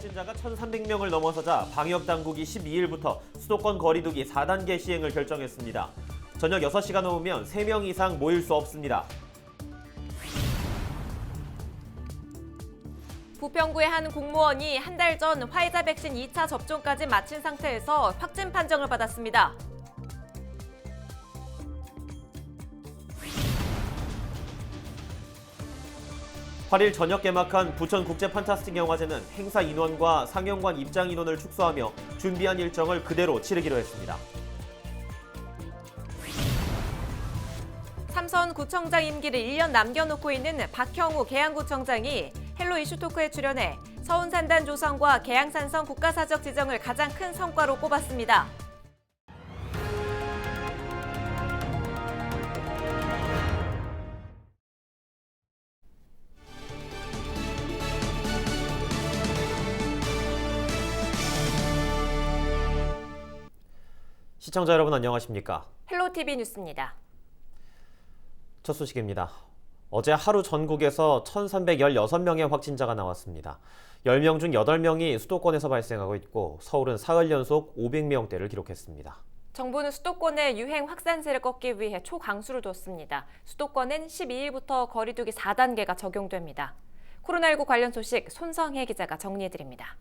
확진자가 1,300명을 넘어서자 방역당국이 12일부터 수도권 거리두기 4단계 시행을 결정했습니다. 저녁 6시가 넘으면 3명 이상 모일 수 없습니다. 부평구의 한 공무원이 한 달 전 화이자 백신 2차 접종까지 마친 상태에서 확진 판정을 받았습니다. (8일) 저녁 개막한 부천 국제 판타스틱 영화제는 행사 인원과 상영관 입장 인원을 축소하며 준비한 일정을 그대로 치르기로 했습니다. 삼선 구청장 임기를 1년 남겨놓고 있는 박형우 계양구청장이 헬로 이슈 토크에 출연해 서운산단 조성과 계양산성 국가사적 지정을 가장 큰 성과로 꼽았습니다. 시청자 여러분 안녕하십니까? 헬로티비 뉴스입니다. 첫 소식입니다. 어제 하루 전국에서 1,316명의 확진자가 나왔습니다. 10명 중 8명이 수도권에서 발생하고 있고 서울은 사흘 연속 500명대를 기록했습니다. 정부는 수도권의 유행 확산세를 꺾기 위해 초강수를 뒀습니다. 수도권은 12일부터 거리두기 4단계가 적용됩니다. 코로나19 관련 소식 손성혜 기자가 정리해드립니다.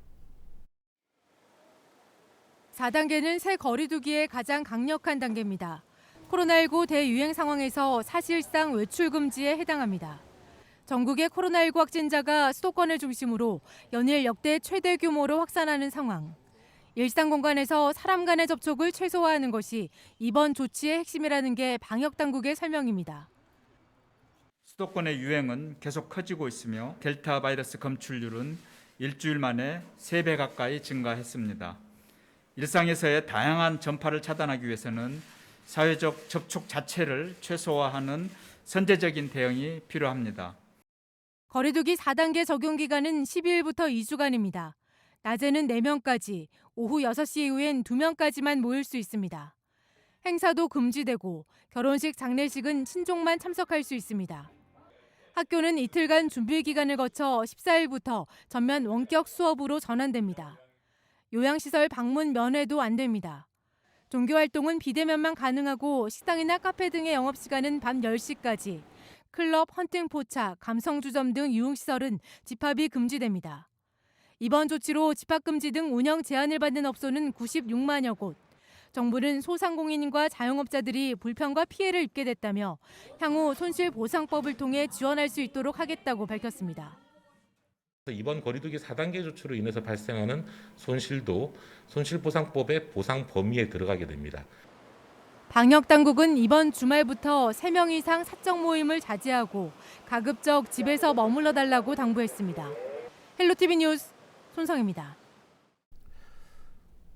4단계는 새 거리두기의 가장 강력한 단계입니다. 코로나19 대유행 상황에서 사실상 외출 금지에 해당합니다. 전국의 코로나19 확진자가 수도권을 중심으로 연일 역대 최대 규모로 확산하는 상황. 일상 공간에서 사람 간의 접촉을 최소화하는 것이 이번 조치의 핵심이라는 게 방역당국의 설명입니다. 수도권의 유행은 계속 커지고 있으며 델타 바이러스 검출률은 일주일 만에 3배 가까이 증가했습니다. 일상에서의 다양한 전파를 차단하기 위해서는 사회적 접촉 자체를 최소화하는 선제적인 대응이 필요합니다. 거리두기 4단계 적용 기간은 12일부터 2주간입니다. 낮에는 4명까지, 오후 6시 이후엔 2명까지만 모일 수 있습니다. 행사도 금지되고 결혼식, 장례식은 친족만 참석할 수 있습니다. 학교는 이틀간 준비 기간을 거쳐 14일부터 전면 원격 수업으로 전환됩니다. 요양시설 방문 면회도 안 됩니다. 종교활동은 비대면만 가능하고 식당이나 카페 등의 영업시간은 밤 10시까지, 클럽, 헌팅 포차, 감성주점 등 유흥시설은 집합이 금지됩니다. 이번 조치로 집합금지 등 운영 제한을 받는 업소는 96만여 곳. 정부는 소상공인과 자영업자들이 불편과 피해를 입게 됐다며 향후 손실보상법을 통해 지원할 수 있도록 하겠다고 밝혔습니다. 이번 거리두기 4단계 조치로 인해서 발생하는 손실도 손실보상법의 보상 범위에 들어가게 됩니다. 방역당국은 이번 주말부터 3명 이상 사적 모임을 자제하고 가급적 집에서 머물러 달라고 당부했습니다. 헬로티비 뉴스 손성입니다.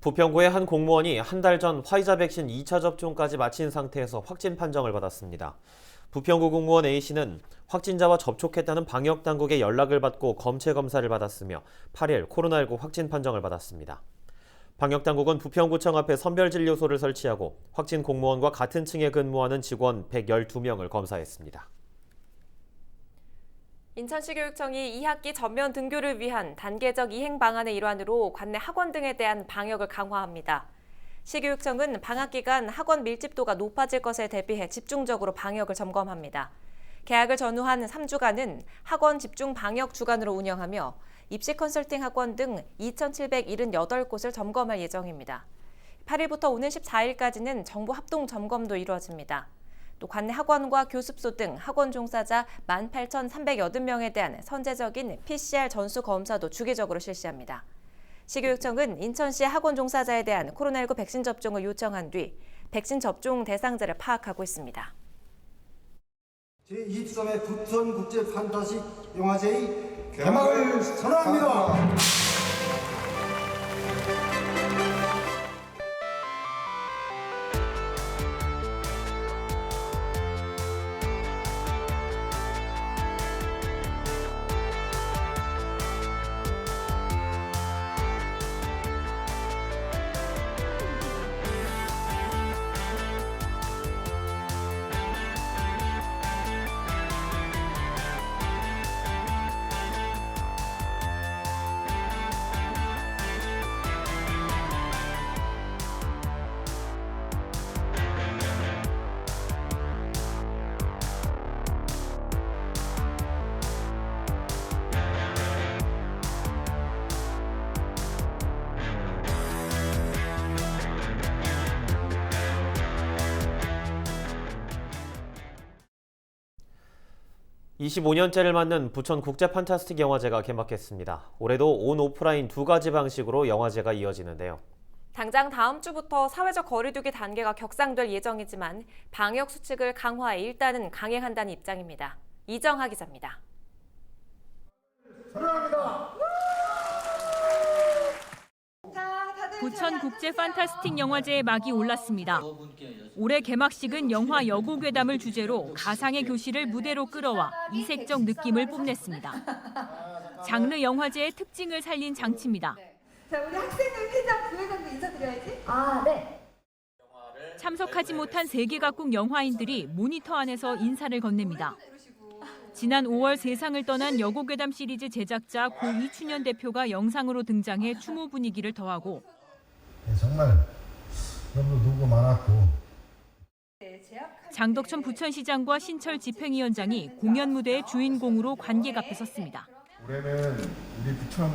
부평구의 한 공무원이 한 달 전 화이자 백신 2차 접종까지 마친 상태에서 확진 판정을 받았습니다. 부평구 공무원 A씨는 확진자와 접촉했다는 방역당국의 연락을 받고 검체 검사를 받았으며 8일 코로나19 확진 판정을 받았습니다. 방역당국은 부평구청 앞에 선별진료소를 설치하고 확진 공무원과 같은 층에 근무하는 직원 112명을 검사했습니다. 인천시교육청이 2학기 전면 등교를 위한 단계적 이행 방안의 일환으로 관내 학원 등에 대한 방역을 강화합니다. 시교육청은 방학 기간 학원 밀집도가 높아질 것에 대비해 집중적으로 방역을 점검합니다. 개학을 전후한 3주간은 학원 집중 방역 주간으로 운영하며 입시 컨설팅 학원 등 2,778곳을 점검할 예정입니다. 8일부터 오는 14일까지는 정부 합동 점검도 이루어집니다. 또 관내 학원과 교습소 등 학원 종사자 18,380명에 대한 선제적인 PCR 전수 검사도 주기적으로 실시합니다. 시교육청은 인천시 학원 종사자에 대한 코로나19 백신 접종을 요청한 뒤 백신 접종 대상자를 파악하고 있습니다. 제23회 부천 국제 판타스틱 영화제의 개막을 선언합니다. 25년째를 맞는 부천 국제 판타스틱 영화제가 개막했습니다. 올해도 온 오프라인 두 가지 방식으로 영화제가 이어지는데요. 당장 다음 주부터 사회적 거리두기 단계가 격상될 예정이지만 방역 수칙을 강화해 일단은 강행한다는 입장입니다. 이정하 기자입니다. 부천 국제 판타스틱 영화제의 막이 올랐습니다. 올해 개막식은 영화 여고괴담을 주제로 가상의 교실을 무대로 끌어와 이색적 느낌을 뽐냈습니다. 장르 영화제의 특징을 살린 장치입니다. 자, 우리 학생들 회장, 부회장도 인사드려야지. 네. 참석하지 못한 3개 각국 영화인들이 모니터 안에서 인사를 건넵니다. 지난 5월 세상을 떠난 여고괴담 시리즈 제작자 고 이춘현 대표가 영상으로 등장해 추모 분위기를 더하고 정말 너무 누구 많았고 장덕천 부천시장과 신철 집행위원장이 공연 무대의 주인공으로 관객 앞에 섰습니다. 올해는 우리 부천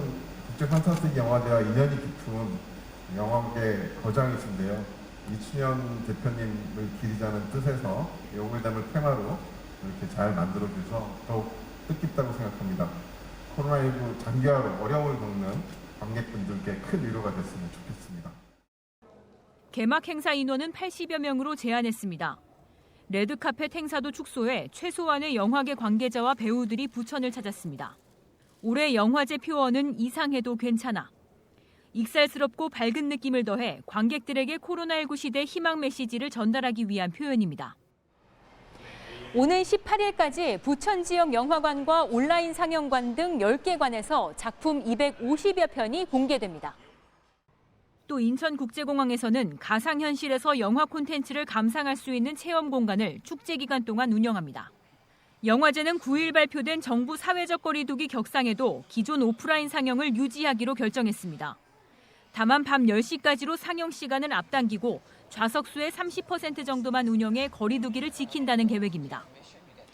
국제 판타스틱 영화제와 인연이 깊은 영화계 거장이신데요. 이춘현 대표님을 기리자는 뜻에서 여고괴담을 테마로 이렇게 잘 만들어줘서 더욱 뜻깊다고 생각합니다. 코로나19 장기화로 어려움을 겪는 관객분들께 큰 위로가 됐으면 좋겠습니다. 개막 행사 인원은 80여 명으로 제한했습니다. 레드카펫 행사도 축소해 최소한의 영화계 관계자와 배우들이 부천을 찾았습니다. 올해 영화제 표어는 이상해도 괜찮아. 익살스럽고 밝은 느낌을 더해 관객들에게 코로나19 시대 희망 메시지를 전달하기 위한 표현입니다. 오는 18일까지 부천 지역 영화관과 온라인 상영관 등 10개 관에서 작품 250여 편이 공개됩니다. 또 인천국제공항에서는 가상현실에서 영화 콘텐츠를 감상할 수 있는 체험 공간을 축제 기간 동안 운영합니다. 영화제는 9일 발표된 정부 사회적 거리두기 격상에도 기존 오프라인 상영을 유지하기로 결정했습니다. 다만 밤 10시까지로 상영 시간을 앞당기고 좌석수의 30% 정도만 운영해 거리두기를 지킨다는 계획입니다.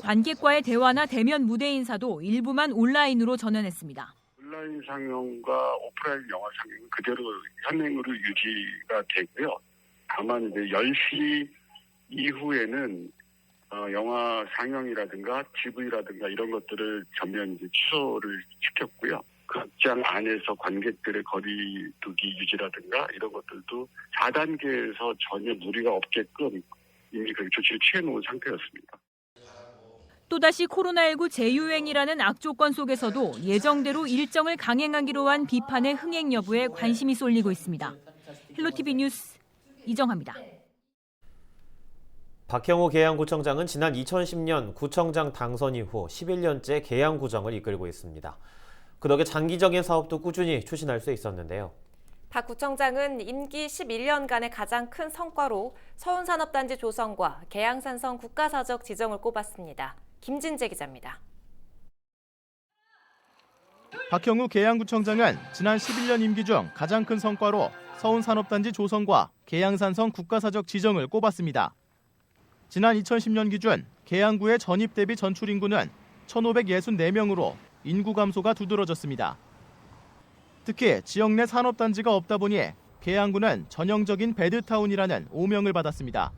관객과의 대화나 대면 무대 인사도 일부만 온라인으로 전환했습니다. 온라인 상영과 오프라인 영화 상영은 그대로 현행으로 유지가 되고요. 다만 이제 10시 이후에는 영화 상영이라든가 TV라든가 이런 것들을 전면 이제 취소를 시켰고요. 극장 안에서 관객들의 거리두기 유지라든가 이런 것들도 4단계에서 전혀 무리가 없게끔 이미 그 조치를 취해놓은 상태였습니다. 또다시 코로나19 재유행이라는 악조건 속에서도 예정대로 일정을 강행하기로 한 비판의 흥행 여부에 관심이 쏠리고 있습니다. 헬로티비 뉴스 이정하입니다. 박형우 계양구청장은 지난 2010년 구청장 당선 이후 11년째 계양구청을 이끌고 있습니다. 그 덕에 장기적인 사업도 꾸준히 추진할 수 있었는데요. 박 구청장은 임기 11년간의 가장 큰 성과로 서운산업단지 조성과 계양산성 국가사적 지정을 꼽았습니다. 김진재 기자입니다. 박형우 계양구청장은 지난 11년 임기 중 가장 큰 성과로 서운산업단지 조성과 계양산성 국가사적 지정을 꼽았습니다. 지난 2010년 기준 계양구의 전입 대비 전출 인구는 1,564명으로 인구 감소가 두드러졌습니다. 특히 지역 내 산업단지가 없다 보니 계양구는 전형적인 배드타운이라는 오명을 받았습니다.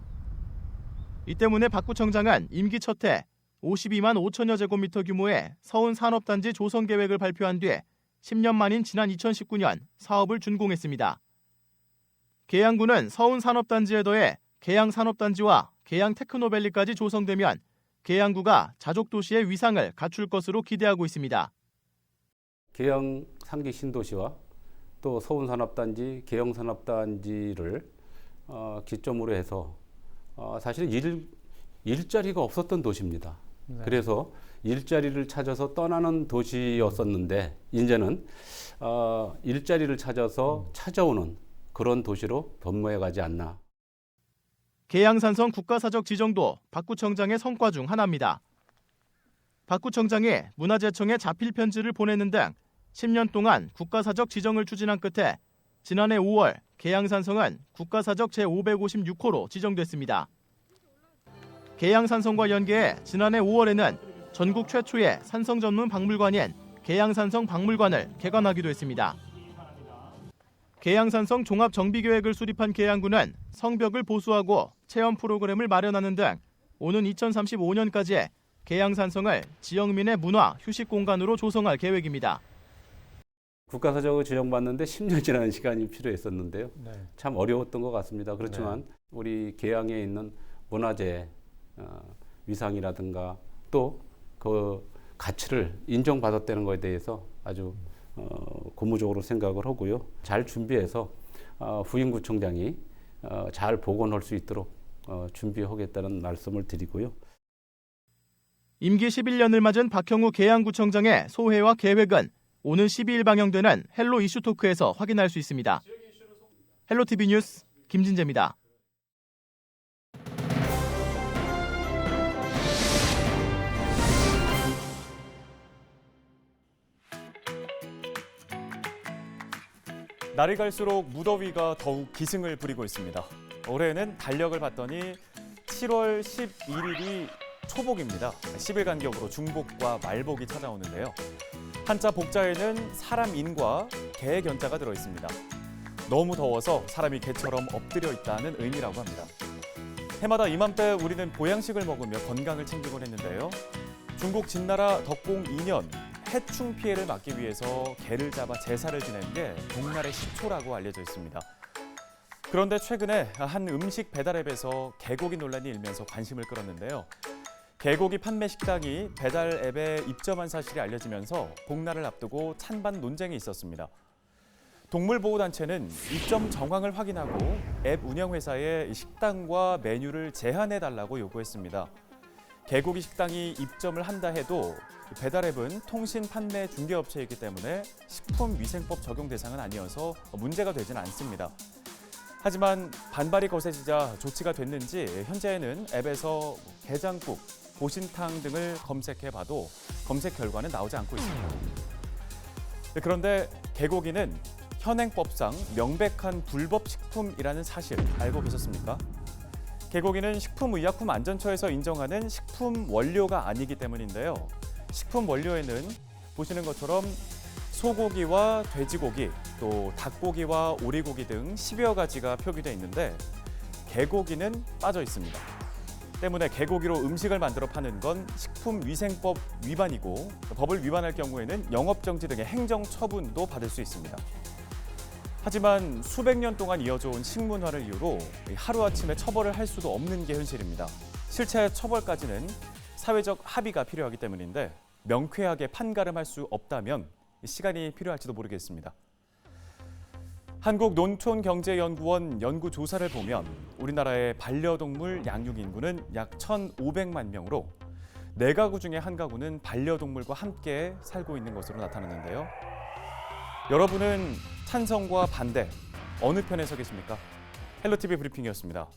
이 때문에 박 구청장은 임기 첫 해 52만 5천여 제곱미터 규모의 서운 산업단지 조성 계획을 발표한 뒤 10년 만인 지난 2019년 사업을 준공했습니다. 계양구는 서운 산업단지에 더해 계양 산업단지와 계양 테크노밸리까지 조성되면 계양구가 자족도시의 위상을 갖출 것으로 기대하고 있습니다. 계양 3기 신도시와 또 서운산업단지, 계양산업단지를 기점으로 해서 사실 일자리가 없었던 도시입니다. 네. 그래서 일자리를 찾아서 떠나는 도시였었는데 이제는 일자리를 찾아서 찾아오는 그런 도시로 변모해가지 않나. 계양산성 국가사적 지정도 박 구청장의 성과 중 하나입니다. 박 구청장이 문화재청에 자필 편지를 보내는 등 10년 동안 국가사적 지정을 추진한 끝에 지난해 5월 계양산성은 국가사적 제556호로 지정됐습니다. 계양산성과 연계해 지난해 5월에는 전국 최초의 산성 전문 박물관인 계양산성 박물관을 개관하기도 했습니다. 계양산성 종합정비계획을 수립한 계양구는 성벽을 보수하고 체험 프로그램을 마련하는 등 오는 2035년까지 계양산성을 지역민의 문화, 휴식 공간으로 조성할 계획입니다. 국가사적으로 지정받는데 10년 지나는 시간이 필요했었는데요. 참 어려웠던 것 같습니다. 그렇지만 우리 계양에 있는 문화재 위상이라든가 또 그 가치를 인정받았다는 것에 대해서 아주 고무적으로 생각을 하고요. 잘 준비해서 후임구청장이 잘 복원할 수 있도록 준비하겠다는 말씀을 드리고요. 임기 11년을 맞은 박형우 계양구청장의 소회와 계획은 오는 12일 방영되는 헬로 이슈 토크에서 확인할 수 있습니다. 헬로티비 뉴스 김진재입니다. 날이 갈수록 무더위가 더욱 기승을 부리고 있습니다. 올해는 달력을 봤더니 7월 11일이 초복입니다. 10일 간격으로 중복과 말복이 찾아오는데요. 한자 복자에는 사람 인과 개 견자가 들어있습니다. 너무 더워서 사람이 개처럼 엎드려 있다는 의미라고 합니다. 해마다 이맘때 우리는 보양식을 먹으며 건강을 챙기곤 했는데요. 중국 진나라 덕공 2년 해충 피해를 막기 위해서 개를 잡아 제사를 지낸 게 복날의 시초라고 알려져 있습니다. 그런데 최근에 한 음식 배달 앱에서 개고기 논란이 일면서 관심을 끌었는데요. 개고기 판매 식당이 배달 앱에 입점한 사실이 알려지면서 복날을 앞두고 찬반 논쟁이 있었습니다. 동물보호단체는 입점 정황을 확인하고 앱 운영회사에 식당과 메뉴를 제한해달라고 요구했습니다. 개고기 식당이 입점을 한다 해도 배달 앱은 통신 판매 중개업체이기 때문에 식품위생법 적용 대상은 아니어서 문제가 되지는 않습니다. 하지만 반발이 거세지자 조치가 됐는지 현재는 앱에서 게장국, 보신탕 등을 검색해봐도 검색 결과는 나오지 않고 있습니다. 그런데 개고기는 현행법상 명백한 불법 식품이라는 사실 알고 계셨습니까? 개고기는 식품의약품안전처에서 인정하는 식품 원료가 아니기 때문인데요. 식품 원료에는 보시는 것처럼 소고기와 돼지고기, 또 닭고기와 오리고기 등 10여 가지가 표기되어 있는데 개고기는 빠져 있습니다. 때문에 개고기로 음식을 만들어 파는 건 식품위생법 위반이고 법을 위반할 경우에는 영업정지 등의 행정처분도 받을 수 있습니다. 하지만 수백 년 동안 이어져온 식문화를 이유로 하루아침에 처벌을 할 수도 없는 게 현실입니다. 실체 처벌까지는 사회적 합의가 필요하기 때문인데 명쾌하게 판가름할 수 없다면 시간이 필요할지도 모르겠습니다. 한국농촌경제연구원 연구조사를 보면 우리나라의 반려동물 양육 인구는 약 1,500만 명으로 4가구 중에 1가구는 반려동물과 함께 살고 있는 것으로 나타났는데요. 여러분은 찬성과 반대 어느 편에 서 계십니까? 헬로티비 브리핑이었습니다.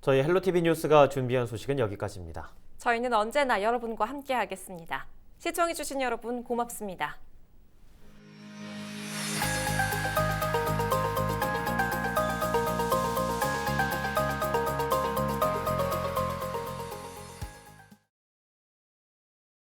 저희 헬로티비 뉴스가 준비한 소식은 여기까지입니다. 저희는 언제나 여러분과 함께 하겠습니다. 시청해주신 여러분 고맙습니다.